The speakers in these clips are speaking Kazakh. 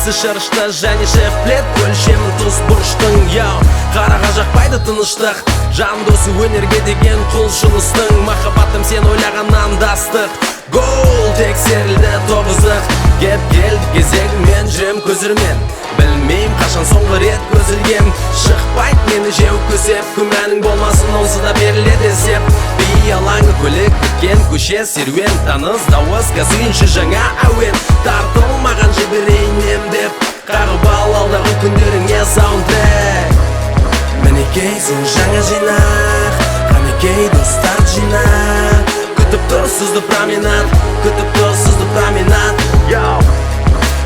Есі шырышты және шефлет өлшемін тұз бұрыштың Қараға жақпайды тыныштық Жан досы өнерге деген құлшыныстың Махаббатым сен ойлағаннан дастық Гол тексерілді тоғыздық Кеп келді кезегімен жем көзірмен Білмейм қашан соңғы рет көзілгем Шықпайт мені жеу көсеп Күмәнің болмасын онсы да беріледі сеп Бей алаңы көлік біткен көше серуен Таныс дауыс қазүйінші жаңа әуен Тартылмаған жіберейнем деп Қағып алдағы күндеріңе саундтрек Мінекей сол жаңа жинақ Қанекей достар жинақ Күтіп тұр сізді променад Күтіп тұр сізді променад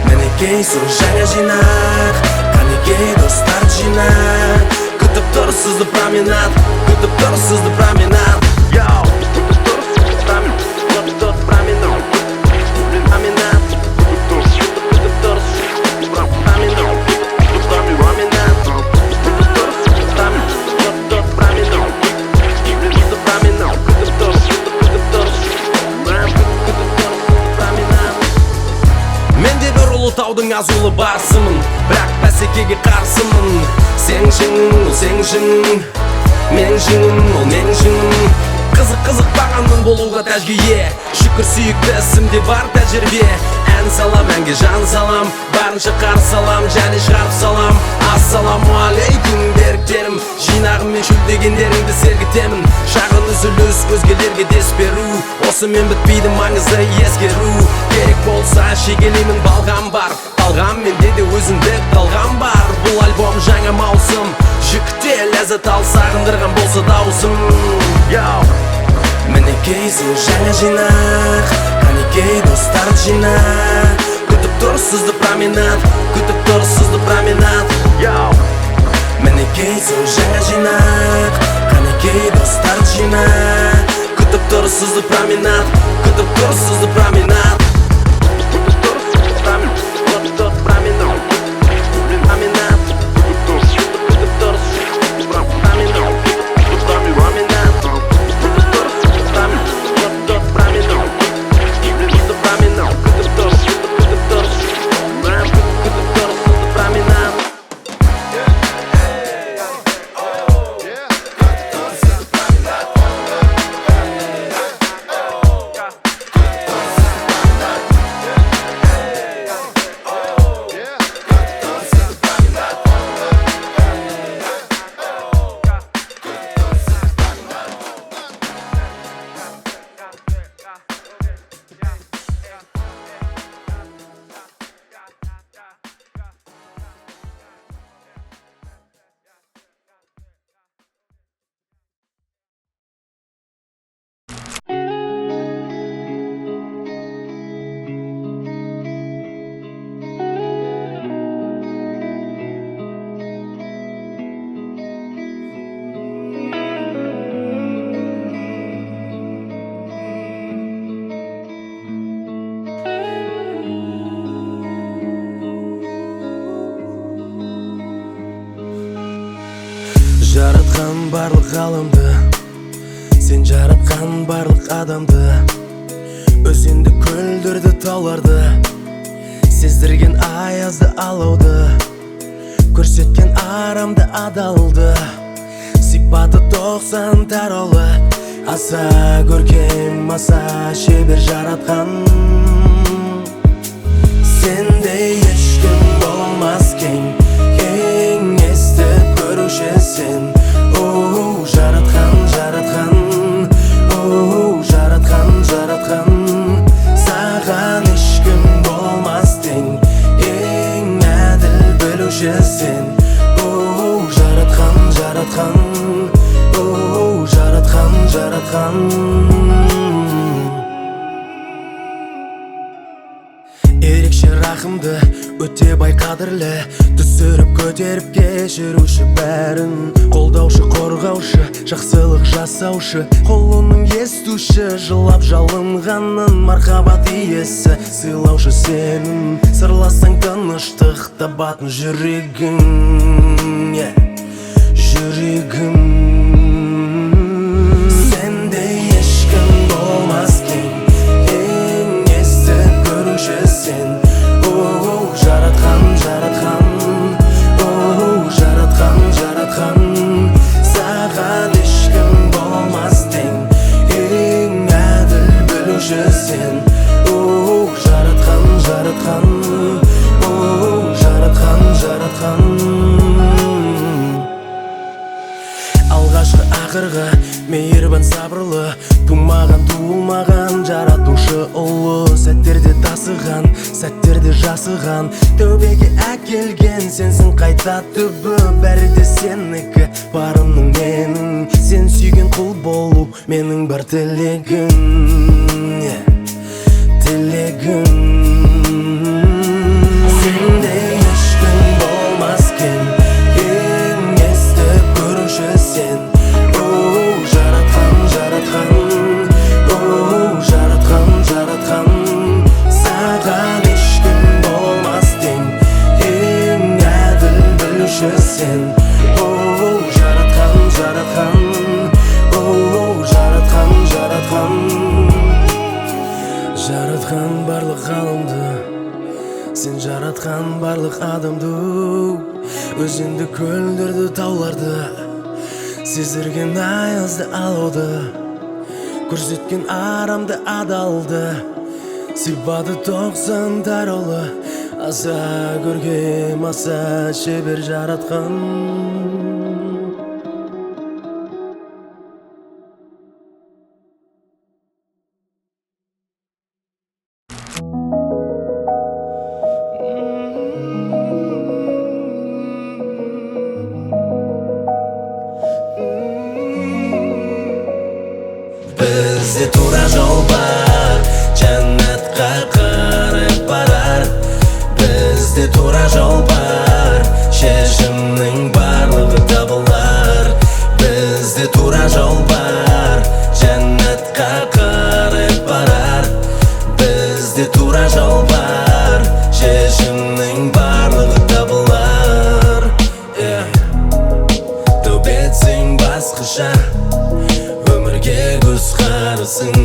Мінекей сол жаңа жинақ Қанекей достар жинақ Күтіп тұр сізді променад Күтіп тұр сізді променад Күтіп тұр сізді променад Күтіп тұр променад Променад Күтіп тұр сізді променад Таудың азулы барсымын Бірақ бәсекеге қарсымын Сен жыңың, ол сен жыңың Мен жыңым, ол мен жыңым Қызық бағанның болуға тәжгейе Шүкір сүйікті ісімде бар тәжірибе Ән салам, әнге жан салам Барынша қарсы салам, және шығарып салам Ассаламу алейкум беріктерім Жинағым мен шүлдегендеріңді сергітемін Шағын үзіліс өзгелерге дес беру Осымен бітпейді маңызды ескеру Керек болса шегелеймін балғам бар Талғам менде де өзіндік талғам бар Бұл альбом жаңа маусым Жүкте ләззат ал сағындырған болса даусым Мінекей сол жаңа жинақ Қанекей достар жинақ Күтіп тұр сізді променад Күтіп тұр сізді променад Мінекей сол жаңа жинақ Қанекей достар жинақ Күтіп тұр сізді променад Күтіп тұр сізді променад Күтіп тұр сізді променад Күтіп тұр променад Променад Күтіп тұр сізді променад Жаратқан барлық ғаламды Сен жаратқан барлық адамды Өзенді көлдерді тауларды Сездірген аязды алауды Көрсеткен арамды адалды Сипаты 90 таролы Аса көркем, аса шебер жаратқан Сендей ешкім болмас кең Естіп көруші сен жаратқан, жаратқан Саған ешкім болмас тең Ең әділ білуші сен жаратқан Ерекше рахымды, өте бай қадірлі Түсіріп көтеріп кешіруші бәрін Қолдаушы, қорғаушы, жақсылық жасаушы Қолының естуші, жылап жалынғанын Мархабат иесі, сыйлаушы сенің Сырласаң тыныштық табатын жүрегің Жүрегім Сендей ешкім болмас кең Ең есті көруші сен жаратқан ақырғы мейірбан сабырлы, тумаған туылмаған жаратушы ұлы. Сәттерде тасыған, сәттерде жасыған, тәубеге әкелген сенсің қайта түбі. Бәрі де сенікі, барымның менің, сен сүйген құл болу менің бар тілегім. Сендей ешкім болмас кен, ең есті көруші сен. Жаратқан саған ешкім болмас тең, ең әділ білуші сен. Жаратқан барлық ғаламды, сен жаратқан барлық адамды, өзенді, көлдерді, тауларды, сездірген аязды алауды, көрсеткен арамды адалды, сипаты 90 тараулы, аса көркем, аса шебер жаратқан. Бізде тура жол бар, жәннатқа қарай барар. Бізде тура жол бар, шешімнің барлығы табылар. Бізде тура жол бар, жәннатқа қарай барар. Бізде тура жол бар, шешімнің барлығы табылар. Төбетсең басқаша, көз қарысың,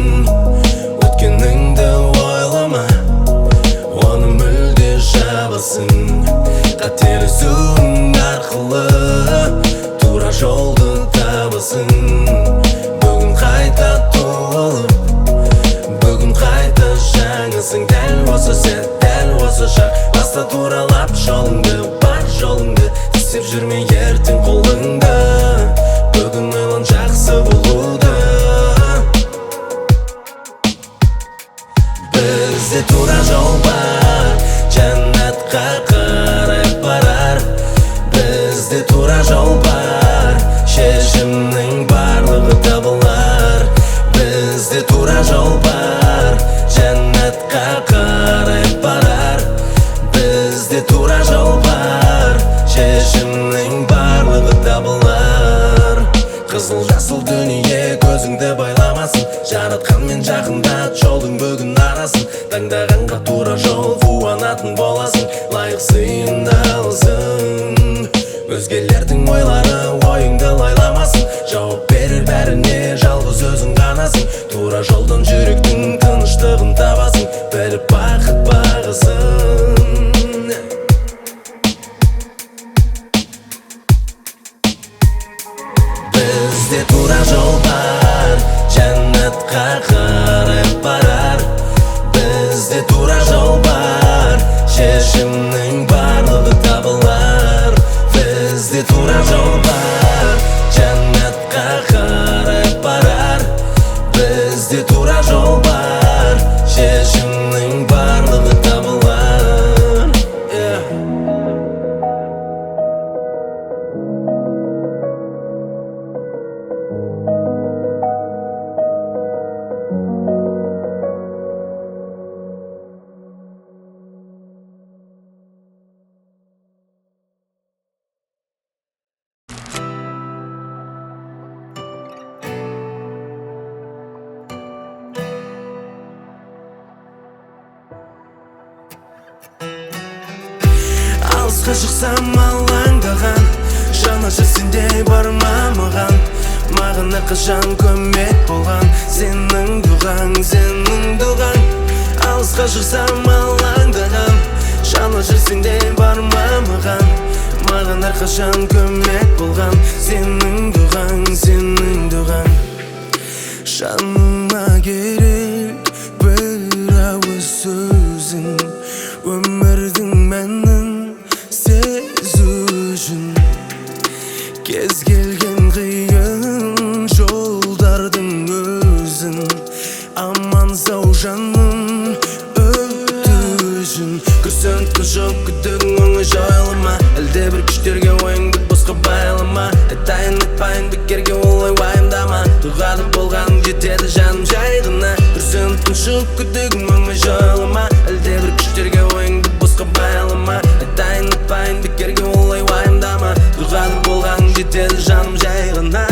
өткеніңді ойлама, оны мүлде жабасың. Қателесуің арқылы тура жолды табасың. Бүгін қайта туылып, бүгін қайта жаңасың. Дәл осы сәт, дәл осы шақ, баста туралап жолыңды, бар жолыңды, тістеп жүрме ертең қолыңды. Бүгін ойлан жақсы болуды. Бізде тура жол бар, жәннатқа қарай барар. Бізде тура жол бар, шешімнің барлығы табылар. Бізде тура жол бар, жәннатқа қарай барар. Бізде тура жол бар, шешімнің барлығы табылар. Қызыл жасыл дүние көзіңді байламасын, жаратқанмен жақындат жолдың бүгін арасын. Таңдағанға тура жол қуанатын боласың, лайық сыйындалсың. Өзгелердің ойлары ойыңды лайламасын, жауап берер бәріне жалғыз өзің ғанасың. Тура жолдан жүректің тыныштығын табасың, біліп бақыт бағасын. Бізде тура жол бар, жәннатқа қарай барар. Бізде тура жол бар, шешімнің барлығы табылар. Бізде тура жол бар, жәннатқа қарай барар. Бізде тура жол бар, шешімнің барлығы табылар. Алысқа шықсам алаңдаған, жанашыр сендей бар ма маған? Маған әрқашан көмек болған, сенің дұғаң, сенің дұғаң. Алысқа шықсам алаңдаған, жанашыр сендей бар ма маған? Маған әрқашан көмек болған, сенің дұғаң, сенің дұғаң. Жаныма керек бір ауыз сөзің, өмірдің мәнін сезу үшін. Кез келген қиын жолдардың өзін аман сау жаным өтті өзін күрсінткен жоқ күдігің оңай жойылма әлде бір күштерге ойыңды босқа байлама айтайын айтпайын бекерге олай уайымдама дұғады болғаның жетеді жаным жай ғана күрсінткен жоқ күдігің оңай жойылма әлде бір күштерге ойыңды босқа байлама айтайын айтпайын бекерге олай уайымдама дұғады болғаның жетеді жаным жай ғана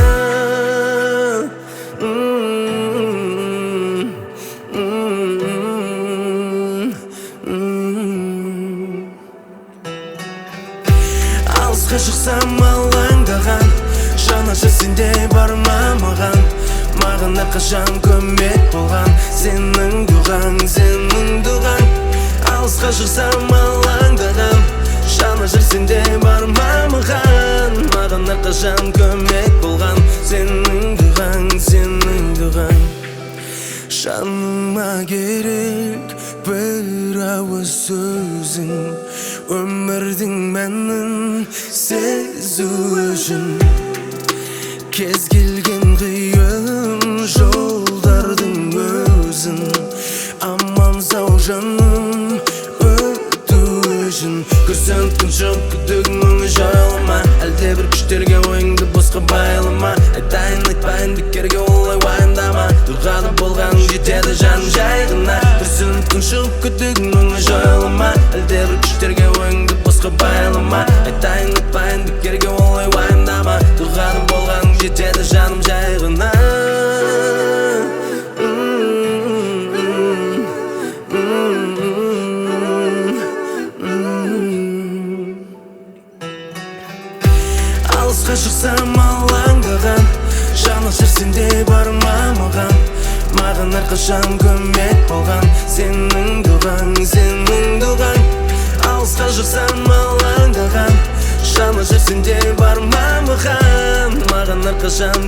алысқа шықсам алаңдаған жанашыр сенде бар ма маған әрқашан көмек болған сенің дұғаң алысқа шықсам алаңдаған жанашыр сенде бар ма маған әрқашан көмек болған сенің дұғаң жаныма керек бір ауыз сөзің өмірдің мәнін сезу үшін кез келген қиын жолдардың өзін аман сау жаным өтті үшін күрсінткен жоқ күдігің оңай жойылма әлде бір күштерге ойыңды босқа байлама айтайын айтпайын бекерге олай уайымдама дұғада болғаның жетеді жаным жай ғана күрсінткен жоқ күдігің оңай жойылма әлде бір күштерге ойыңды босқа байлама айтайын айтпайын бекерге олай уайымдама дұғада болғаның жетеді жаным жай ғана алысқа шықсам алаңдаған жанашыр сенде бар ма маған әрқашан көмек болған сенің дұғаң алысқа шықсам алаңдаған жанашыр сенде бар ма маған әрқашан